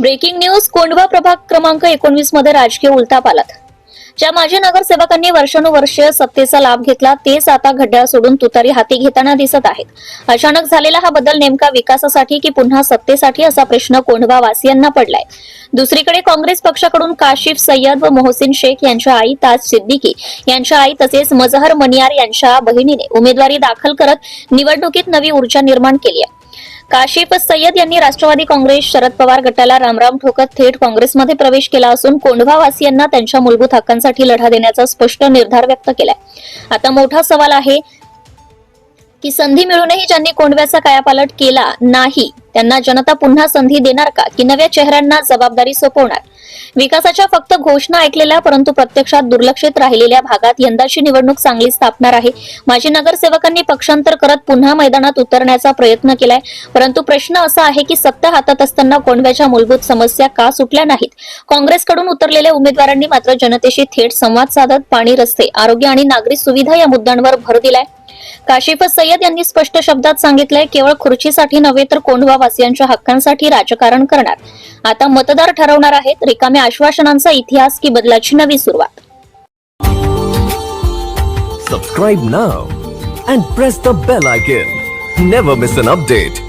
Breaking news. Kondhwa प्रभाग क्रमांक 19 मध्ये राजकीय उलथापालथ. ज्या माजी नगरसेवकांनी वर्षानुवर्षे सत्तेचा लाभ घेतला तेच आता घड्याळ सोडून तुतारी हाती घेताना दिसत आहेत. अचानक झालेला हा बदल नेमका विकासासाठी की पुन्हा सत्तेसाठी असा प्रश्न कोंढवा वासियांना पडलाय. दुसरीकडे काँग्रेस पक्षाकडून काशिफ सय्यद व मोहसिन शेख यांच्या आई ताज सिद्दीकी यांच्या आई तसेच मजहर मनियार यांच्या बहिणीने उमेदवारी दाखल करत निवडणुकीत नवी ऊर्जा निर्माण केली आहे. काशिफ सय्यद यांनी राष्ट्रवादी काँग्रेस शरद पवार गटाला रामराम ठोकत थेट काँग्रेसमध्ये प्रवेश केला असून कोंढवावासियांना त्यांच्या मूलभूत हक्कांसाठी लढा देण्याचा स्पष्ट निर्धार व्यक्त केलाय. आता मोठा सवाल आहे की संधी मिळूनही ज्यांनी कोंढव्याचा कायापालट केला नाही त्यांना जनता पुन्हा संधी देणार का की नव्या चेहऱ्यांना जबाबदारी सोपवणार. विकासाच्या फक्त घोषणा ऐकलेल्या परंतु प्रत्यक्षात दुर्लक्षित राहिलेल्या भागात यंदाची निवडणूक चांगलीच तापणार आहे. माजी नगरसेवकांनी पक्षांतर करत पुन्हा मैदानात उतरण्याचा प्रयत्न केलाय, परंतु प्रश्न असा आहे की सत्ता हातात असताना कोंढव्याच्या मूलभूत समस्या का सुटल्या नाहीत. काँग्रेसकडून उतरलेल्या उमेदवारांनी मात्र जनतेशी थेट संवाद साधत पाणी, रस्ते, आरोग्य आणि नागरी सुविधा या मुद्द्यांवर भर दिलाय. काशिफ सय्यद यांनी स्पष्ट शब्दात सांगितलंय, केवळ खुर्चीसाठी नव्हे तर कोंढवा वासियांच्या हक्कांसाठी राजकारण करणार. आता मतदार ठरवणार आहेत रिकाम्या आश्वासनांचा इतिहास की बदलाची नवी सुरुवात. Subscribe now and press the bell icon. Never miss an update.